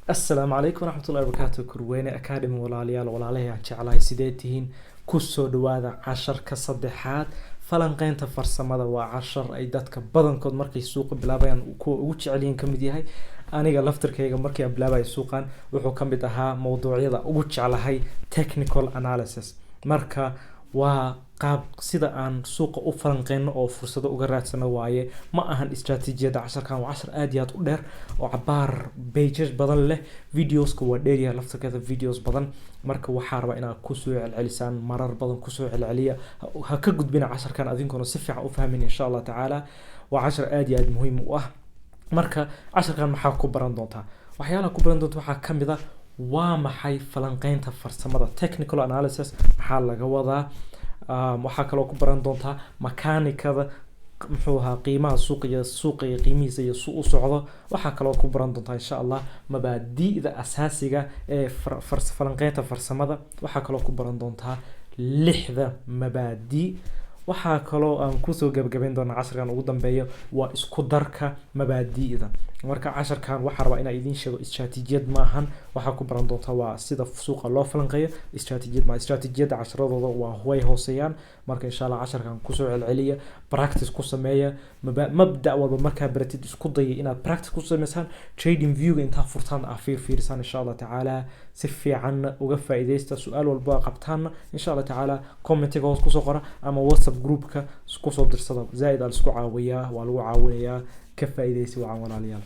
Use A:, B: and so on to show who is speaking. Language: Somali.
A: السلام عليكم ورحمة الله وبركاته. كروينة أكاديمي والاليال والاليه عن جعلاي سيديتين كسو دوادا عشر كصدحات falanqaynta farsamada waa cashar ay dadka badankood markay suuqa bilaabayaan ugu jeceliin kamid yahay. aniga laftirkayga markii aan bilaabay suuqan wuxuu kamid ahaa mowduucyada ugu jeclahay technical analysis. marka waa qaab sida aan suuqa u falanqeyno oo fursado uga raadsano waaye, ma ahan istiraatiijiyada casharkan. waa cashar aad iyo aad u dheer oo cabaar pages badan leh, videoska waa dheeryahay laftirkeeda videos badan. marka waxaa rabaa inaad kusoo celcelisaan marar badan, kusoo celceliya, ha ka gudbina casharkan adinkuna si fiican u fahmin insha Allah tacaala. waa cashar aad iyo aad muhiim u ah. marka casharkan maxaa ku baran doontaa? waxyaalaha ku baran doonta waxaa kamid ah waa maxay falanqeynta farsamada, technical analysis maxaa laga wadaa. waxaa kaloo ku baran doontaa makaanikada, muxuu ahaa qiimaha suuqa iyo qiimihiisa iyo suu u socdo. waxaa kaloo ku baran doontaa insha Allah mabaadi'da asaasiga ee falanqeynta farsamada. waxaa kaloo ku baran doontaa 6 mabaadi'. waxaa kaloo aan kusoo gabagabayn doonaa casharkan ugu dambeeyo waa isku darka mabaadi'da. marka casharkan waxaa rabaa inaan idin sheego istiraatiijiyad maahan. waxaa ku baran doontaa waa sida suuqa loo falanqeeyo, istiraatiijiyada casharadooda waa way hooseeyaan. marka insha Allah casharkan kusoo celceliya, practice ku sameeya. mabda walba markaa baratid isku daya inaad practice ku sameysaan. trading view inta furtaan fiirsaan insha Allah tacaala, si fiican uga faa'iideysta. su'aal walba qabtaan insha Allah tacaala commentiga hoos kusoo qora ama WhatsApp groupka kusoo dirsada. zaaid aan isku caawiyaa, waa lagu caawinayaa. ka faa'iideysi wacan walaalayaal.